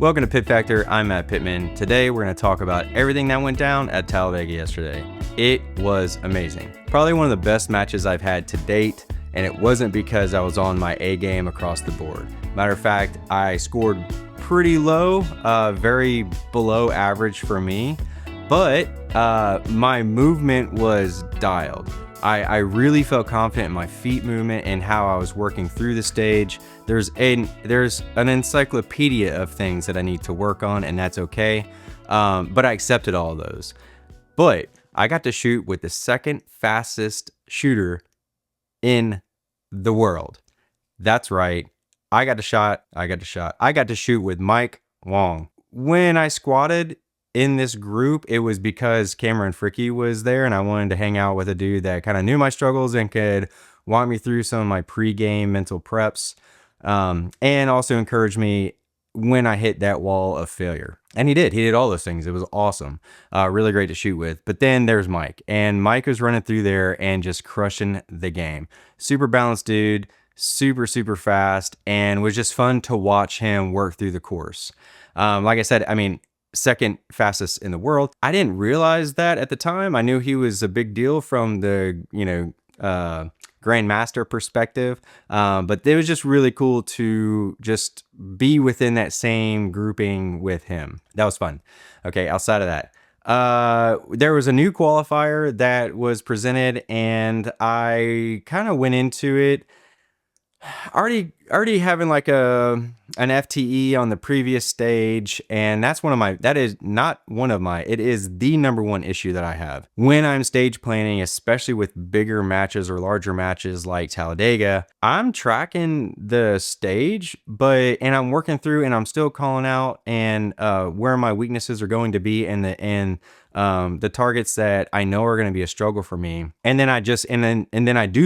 Welcome to Pit Factor. I'm Matt Pittman. Today we're going to talk about everything that went down at Talladega yesterday. It was amazing. Probably one of the best matches I've had to date, and it wasn't because I was on my A game across the board. Matter of fact, I scored pretty low, very below average for me, but my movement was dialed. I really felt confident in my feet movement and how I was working through the stage. There's an encyclopedia of things that I need to work on, and that's okay. But I accepted all of those. But I got to shoot with the second fastest shooter in the world. That's right. I got to shoot with Mike Hwang. When I squatted in this group, it was because Cameron Fricky was there, and I wanted to hang out with a dude that kind of knew my struggles and could walk me through some of my pre-game mental preps, and also encourage me when I hit that wall of failure. And he did all those things. It was awesome. Really great to shoot with. But then there's Mike, and Mike was running through there and just crushing the game. Super balanced dude, super fast, and was just fun to watch him work through the course. Like I said, I mean, second fastest in the world. I didn't realize that at the time. I knew he was a big deal from the, Grandmaster perspective. But it was just really cool to just be within that same grouping with him. That was fun. Okay, outside of that, there was a new qualifier that was presented, and I kind of went into it already having like an FTE on the previous stage, and it is the number one issue that I have when I'm stage planning, especially with bigger matches or larger matches like Talladega. I'm tracking the stage, and I'm working through, and I'm still calling out and where my weaknesses are going to be, and the targets that I know are going to be a struggle for me. And then I do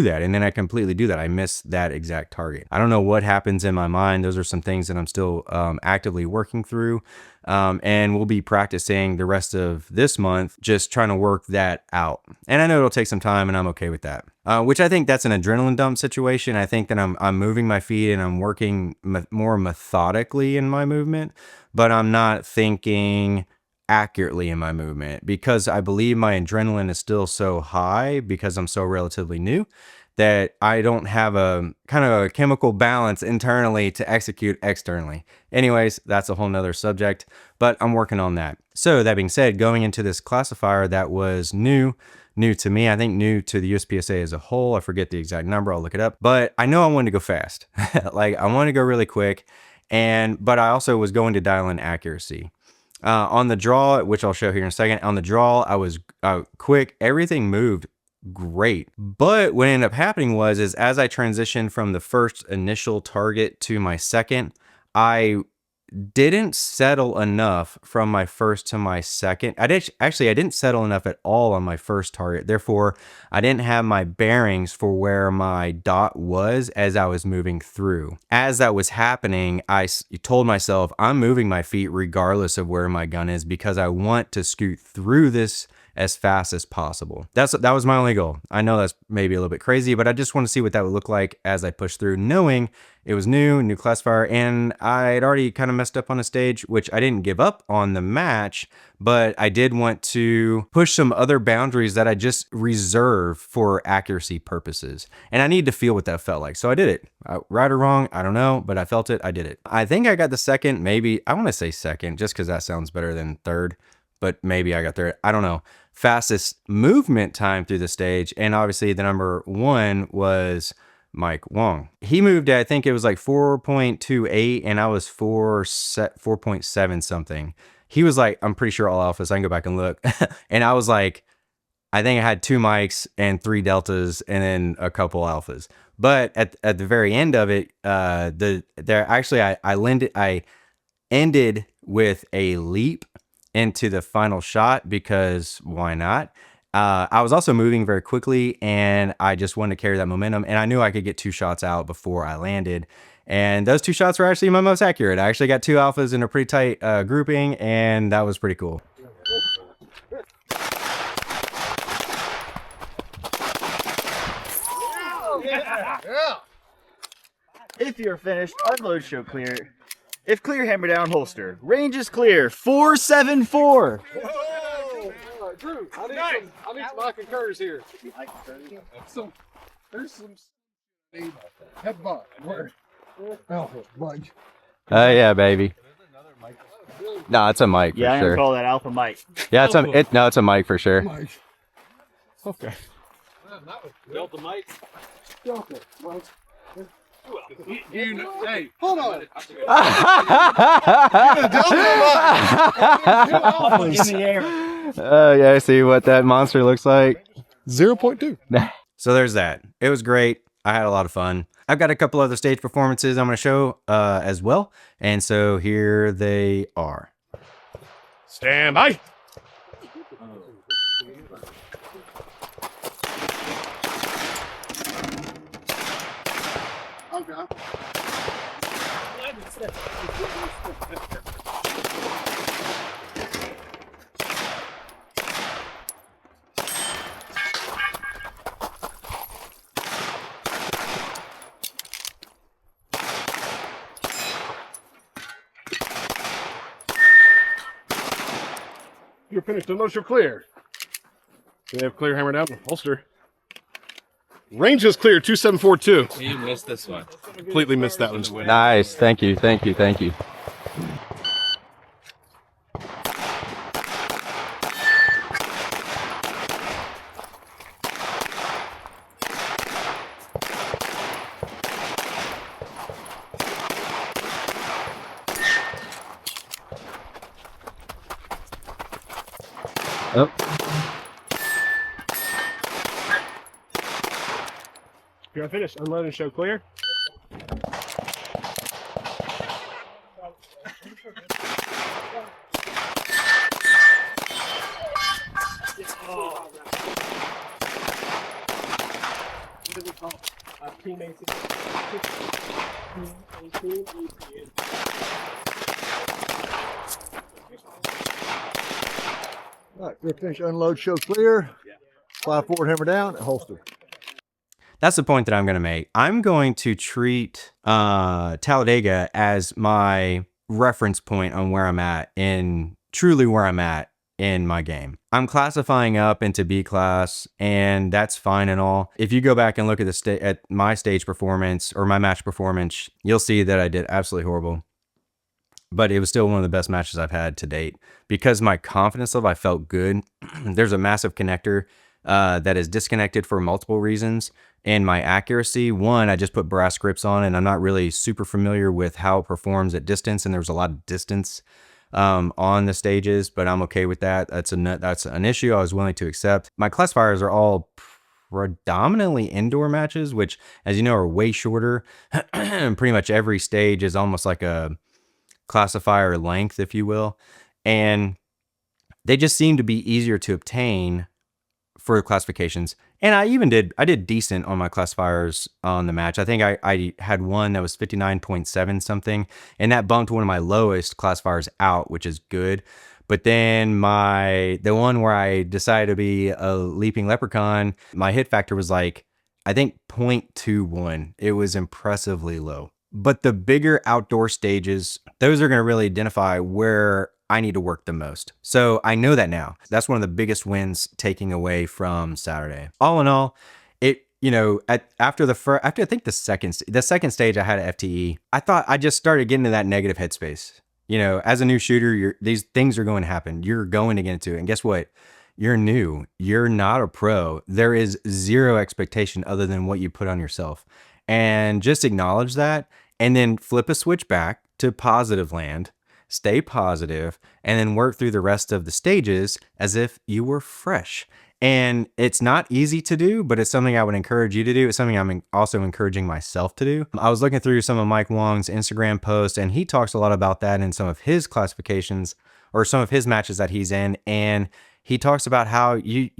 that, and then I completely do that. I miss that exact target. I don't know what happens in my mind. Those are some things that I'm still actively working through. And we'll be practicing the rest of this month, just trying to work that out. And I know it'll take some time, and I'm okay with that. Which I think that's an adrenaline dump situation. I think that I'm moving my feet, and I'm working more methodically in my movement, but I'm not thinking accurately in my movement, because I believe my adrenaline is still so high because I'm so relatively new that I don't have a kind of a chemical balance internally to execute externally. Anyways, that's a whole nother subject, but I'm working on that. So that being said, going into this classifier that was new to me, I think new to the USPSA as a whole. I forget the exact number, I'll look it up, but I know I wanted to go fast. Like, I wanted to go really quick, but I also was going to dial in accuracy. On the draw, which I'll show here in a second, on the draw, I was quick. Everything moved great. But what ended up happening is as I transitioned from the first initial target to my second, I didn't settle enough from my first to my second. I didn't settle enough at all on my first target. Therefore, I didn't have my bearings for where my dot was as I was moving through. As that was happening, I told myself, I'm moving my feet regardless of where my gun is, because I want to scoot through this as fast as possible. That was my only goal. I know that's maybe a little bit crazy, but I just want to see what that would look like as I push through, knowing it was new classifier, and I had already kind of messed up on a stage, which I didn't give up on the match, but I did want to push some other boundaries that I just reserve for accuracy purposes. And I need to feel what that felt like. So I did it. Right or wrong, I don't know, but I felt it. I did it. I think I got the second, maybe. I want to say second, just because that sounds better than third, but maybe I got third. I don't know. Fastest movement time through the stage, and obviously the number one was Mike Hwang. He moved at, I think it was like 4.28, and I was 4.7 something. He was like, I'm pretty sure all alphas. I can go back and look. And I was like, I think I had 2 mics and 3 deltas and then a couple alphas. But at the very end of it, I ended with a leap into the final shot, because why not? I was also moving very quickly, and I just wanted to carry that momentum, and I knew I could get 2 shots out before I landed, and those 2 shots were actually my most accurate. I actually got 2 alphas in a pretty tight grouping, and that was pretty cool. Yeah. If you're finished, unload, show clear. If clear, hammer down, holster. Range is clear. 474. Whoa! Drew, I need some I concurs here. There's some head butt. Alpha, Mike. Oh yeah, baby. No, it's a mic for Yeah, I'm sure. gonna call that Alpha Mike. Yeah, it's a mic for sure. Mike. Okay. Delta Mike. Delta, Mike. Hey, hold on. In the air. Oh yeah, see what that monster looks like. 0.2. So there's that. It was great. I had a lot of fun. I've got a couple other stage performances I'm going to show as well. And so here they are. Stand by. Okay. You're finished. Unless you're clear. They have clear, hammer down, holster. Range is clear, 2742. You missed this one. Completely missed that one. Nice. Thank you. Thank you. Thank you. Oh. You're finished. Unload and show clear. All right, we're finished. Unload, show clear. Fly forward, hammer down, and holster. That's the point that I'm going to make. I'm going to treat Talladega as my reference point on where I'm at truly where I'm at in my game. I'm classifying up into B class, and that's fine and all. If you go back and look at at my stage performance or my match performance, you'll see that I did absolutely horrible. But it was still one of the best matches I've had to date because my confidence level, I felt good. There's a massive connector that is disconnected for multiple reasons. And my accuracy, one, I just put brass grips on, and I'm not really super familiar with how it performs at distance. And there was a lot of distance on the stages, but I'm okay with that. That's an issue I was willing to accept. My classifiers are all predominantly indoor matches, which, as you know, are way shorter. Pretty much every stage is almost like a classifier length, if you will, and they just seem to be easier to obtain for classifications. And I did decent on my classifiers on the match. I think I had one that was 59.7 something, and that bumped one of my lowest classifiers out, which is good. But then the one where I decided to be a leaping leprechaun, my hit factor was like, I think 0.21. It was impressively low. But the bigger outdoor stages, those are going to really identify where I need to work the most. So I know that now. That's one of the biggest wins taking away from Saturday. All in all, after I think the second stage I had an FTE, I thought I just started getting into that negative headspace. You know, as a new shooter, these things are going to happen. You're going to get into it. And guess what? You're new. You're not a pro. There is zero expectation other than what you put on yourself. And just acknowledge that, and then flip a switch back to positive land, stay positive, and then work through the rest of the stages as if you were fresh. And it's not easy to do, but it's something I would encourage you to do. It's something I'm also encouraging myself to do. I was looking through some of Mike Hwang's Instagram posts, and he talks a lot about that in some of his classifications or some of his matches that he's in. And he talks about how you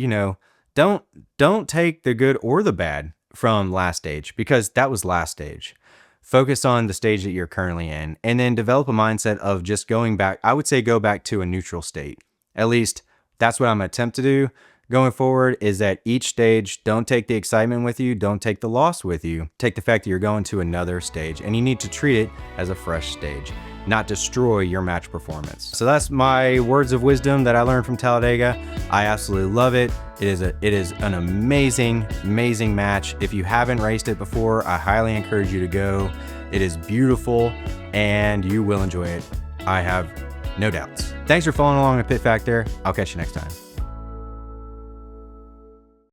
don't take the good or the bad from last stage, because that was last stage. Focus on the stage that you're currently in, and then develop a mindset of just going back. I would say go back to a neutral state. At least that's what I'm going to attempt to do going forward, is that each stage, don't take the excitement with you, don't take the loss with you. Take the fact that you're going to another stage, and you need to treat it as a fresh stage. not destroy your match performance. So that's my words of wisdom that I learned from Talladega. I absolutely love it. It is an amazing match. If you haven't raced it before, I highly encourage you to go. It is beautiful and you will enjoy it. I have no doubts. Thanks for following along at Pit Factor. I'll catch you next time.